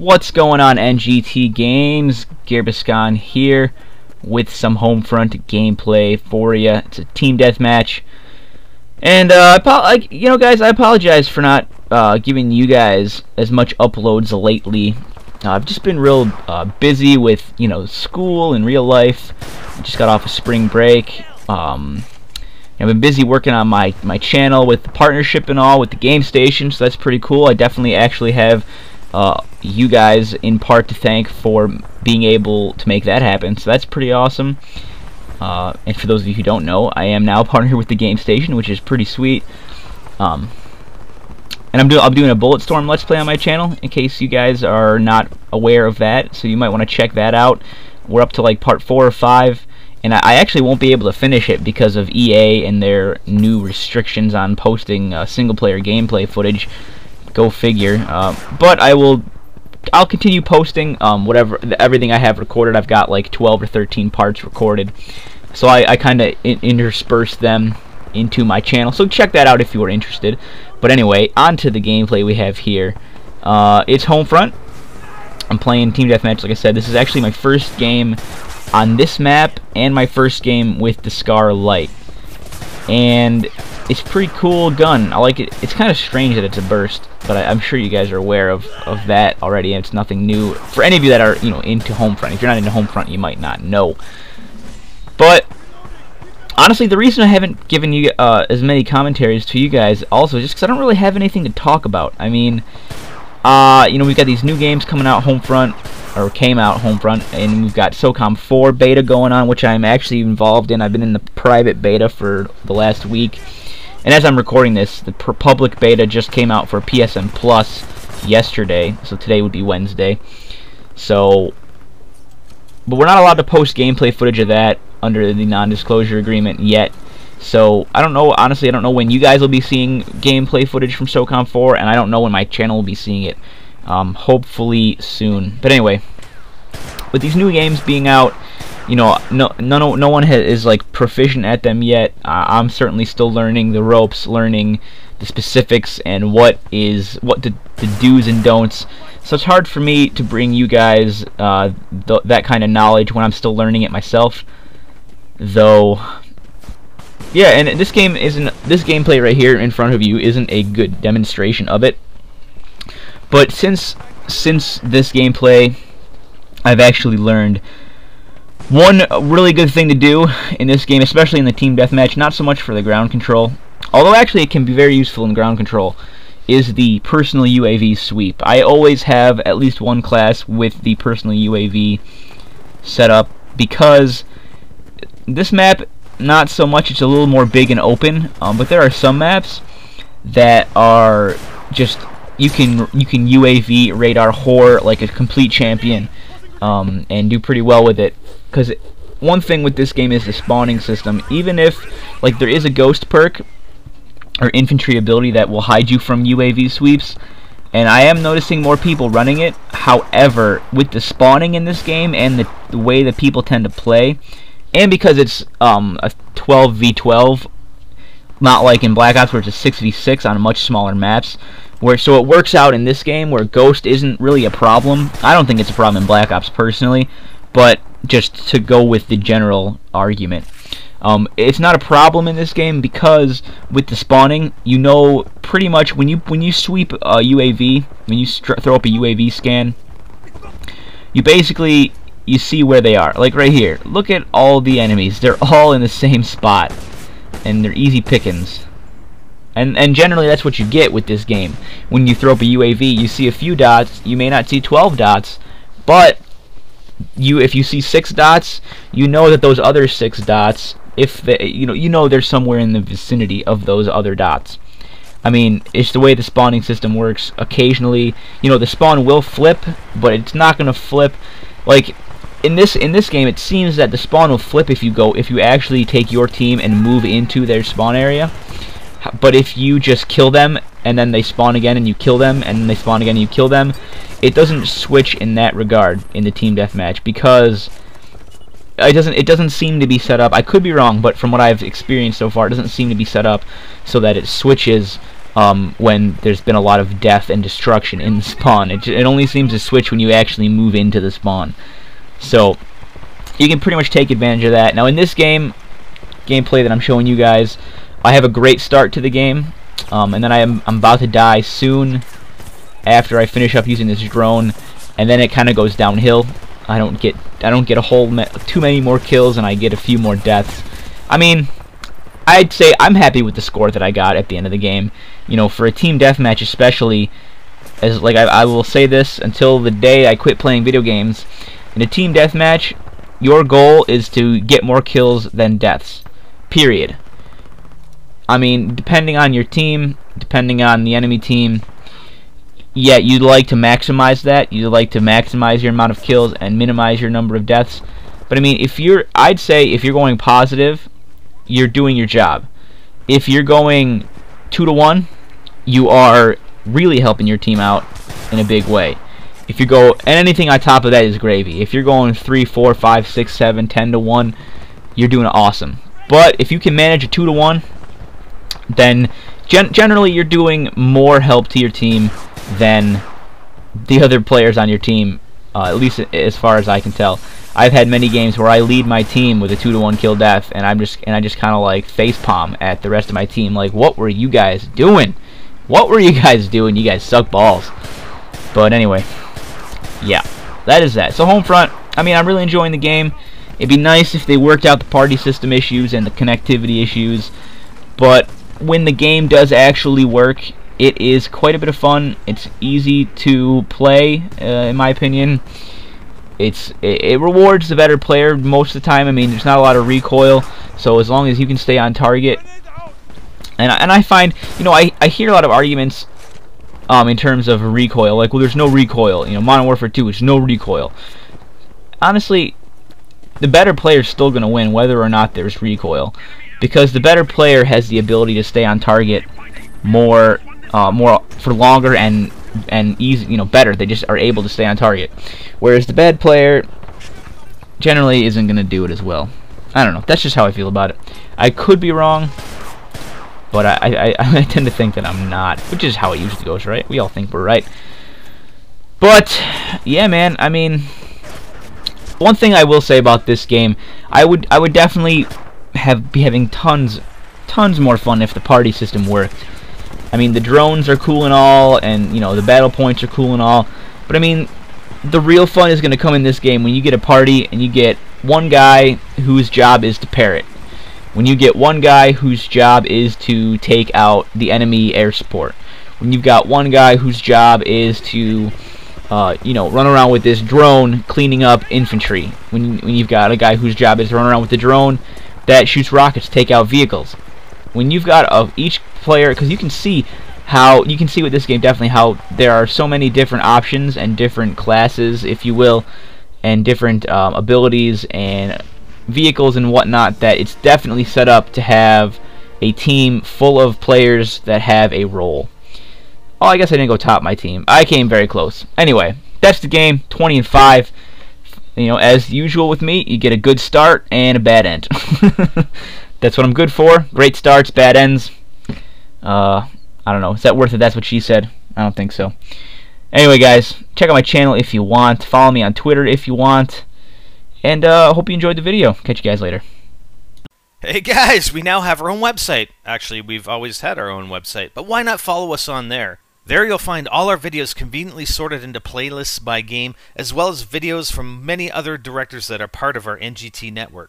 What's going on, NGT Games? Geirbiscohn here with some Homefront gameplay for you. It's a team deathmatch, and guys, I apologize for not giving you guys as much uploads lately. I've just been real busy with school and real life. I just got off of spring break. I've been busy working on my channel with the partnership and all with the game station, so that's pretty cool. I definitely actually have you guys in part to thank for being able to make that happen, so that's pretty awesome. And for those of you who don't know, I am now partnered with the game station, which is pretty sweet. And I'm doing a Bulletstorm Let's Play on my channel, in case you guys are not aware of that, so you might want to check that out. We're up to like part 4 or 5, and I actually won't be able to finish it because of EA and their new restrictions on posting single-player gameplay footage. Go figure. But I'll continue posting everything I have recorded. I've got like 12 or 13 parts recorded, so I kind of intersperse them into my channel, so check that out if you are interested. But anyway, on to the gameplay we have here. It's Homefront. I'm playing Team Deathmatch, like I said. This is actually my first game on this map and my first game with the Scar Light. And it's a pretty cool gun. I like it. It's kind of strange that it's a burst, but I'm sure you guys are aware of that already, and it's nothing new. For any of you that are into Homefront, if you're not into Homefront, you might not know. But honestly, the reason I haven't given you as many commentaries to you guys also is just because I don't really have anything to talk about. I mean, we've got these new games coming out, Homefront, or came out, Homefront, and we've got SOCOM 4 beta going on, which I'm actually involved in. I've been in the private beta for the last week, and as I'm recording this, the public beta just came out for PSN Plus yesterday, so today would be Wednesday. So, but we're not allowed to post gameplay footage of that under the non-disclosure agreement yet. So I don't know, honestly, I don't know when you guys will be seeing gameplay footage from SOCOM 4, and I don't know when my channel will be seeing it. Hopefully soon. But anyway, with these new games being out, no one is like proficient at them yet. I'm certainly still learning the ropes, learning the specifics, and what the do's and don'ts. So it's hard for me to bring you guys that kind of knowledge when I'm still learning it myself. Though, yeah, and this gameplay right here in front of you isn't a good demonstration of it. But since this gameplay, I've actually learned one really good thing to do in this game, especially in the team deathmatch, not so much for the ground control, although actually it can be very useful in ground control, is the personal UAV sweep. I always have at least one class with the personal UAV set up, because this map, not so much, it's a little more big and open, but there are some maps that are just, you can UAV radar whore like a complete champion, and do pretty well with it. Because one thing with this game is the spawning system. Even if like there is a ghost perk or infantry ability that will hide you from UAV sweeps, and I am noticing more people running it. However, with the spawning in this game and the way that people tend to play, and because it's a 12v12, not like in Black Ops where it's a 6v6 on much smaller maps, so it works out in this game where Ghost isn't really a problem. I don't think it's a problem in Black Ops personally, but just to go with the general argument, it's not a problem in this game because with the spawning, pretty much when you sweep a UAV, when you throw up a UAV scan, you see where they are. Like right here, look at all the enemies. They're all in the same spot, and they're easy pickings. And generally that's what you get with this game. When you throw up a UAV, you see a few dots. You may not see 12 dots, but if you see 6 dots, you know that those other 6 dots, if they're somewhere in the vicinity of those other dots. I mean, it's the way the spawning system works. Occasionally, the spawn will flip, but it's not going to flip like in this game. It seems that the spawn will flip if you actually take your team and move into their spawn area. But if you just kill them and then they spawn again and you kill them and then they spawn again and you kill them, it doesn't switch in that regard in the team deathmatch, because it doesn't seem to be set up. I could be wrong, but from what I've experienced so far, it doesn't seem to be set up so that it switches when there's been a lot of death and destruction in the spawn. It only seems to switch when you actually move into the spawn. So you can pretty much take advantage of that. Now in this gameplay that I'm showing you guys, I have a great start to the game, and then I'm about to die soon after I finish up using this drone, and then it kind of goes downhill. I don't get too many more kills, and I get a few more deaths. I mean, I'd say I'm happy with the score that I got at the end of the game. You know, for a team deathmatch especially, as like I will say this until the day I quit playing video games, in a team deathmatch, your goal is to get more kills than deaths. Period. I mean, depending on your team, depending on the enemy team, yeah, you'd like to maximize that. You'd like to maximize your amount of kills and minimize your number of deaths. But I mean, I'd say if you're going positive, you're doing your job. If you're going 2-to-1, you are really helping your team out in a big way. If you go, and anything on top of that is gravy. If you're going 3, 4, 5, 6, 7, 10-to-1, you're doing awesome. But if you can manage a 2-to-1, then generally you're doing more help to your team than the other players on your team, at least as far as I can tell. I've had many games where I lead my team with a 2-to-1 kill death, and I just kind of like facepalm at the rest of my team, like, what were you guys doing? What were you guys doing? You guys suck balls. But anyway, yeah, that is that. So Homefront, I mean, I'm really enjoying the game. It'd be nice if they worked out the party system issues and the connectivity issues, but when the game does actually work, it is quite a bit of fun. It's easy to play, in my opinion. It rewards the better player most of the time. I mean, there's not a lot of recoil, so as long as you can stay on target. And I find, you know, I hear a lot of arguments in terms of recoil, like, well, there's no recoil. You know, Modern Warfare 2 is no recoil. Honestly, the better player is still going to win whether or not there's recoil, because the better player has the ability to stay on target more for longer and easy, you know, better. They just are able to stay on target, whereas the bad player generally isn't going to do it as well. I don't know. That's just how I feel about it. I could be wrong, but I tend to think that I'm not, which is how it usually goes, right? We all think we're right. But yeah, man. I mean, one thing I will say about this game, I would definitely be having tons more fun if the party system worked. I mean, the drones are cool and all, and, you know, the battle points are cool and all, but I mean, the real fun is going to come in this game when you get a party and you get one guy whose job is to parrot. When you get one guy whose job is to take out the enemy air support. When you've got one guy whose job is to, you know, run around with this drone cleaning up infantry. When you've got a guy whose job is to run around with the drone that shoots rockets to take out vehicles. When you've got each player, because you can see with this game definitely how there are so many different options and different classes, if you will, and different abilities and vehicles and whatnot, that it's definitely set up to have a team full of players that have a role. Oh, I guess I didn't go top my team. I came very close. Anyway, that's the game. 20-5. You know, as usual with me, you get a good start and a bad end. That's what I'm good for. Great starts, bad ends. I don't know. Is that worth it? That's what she said. I don't think so. Anyway, guys, check out my channel if you want. Follow me on Twitter if you want. And hope you enjoyed the video. Catch you guys later. Hey guys, we now have our own website. Actually, we've always had our own website, but why not follow us on there? There you'll find all our videos conveniently sorted into playlists by game, as well as videos from many other directors that are part of our NGT network.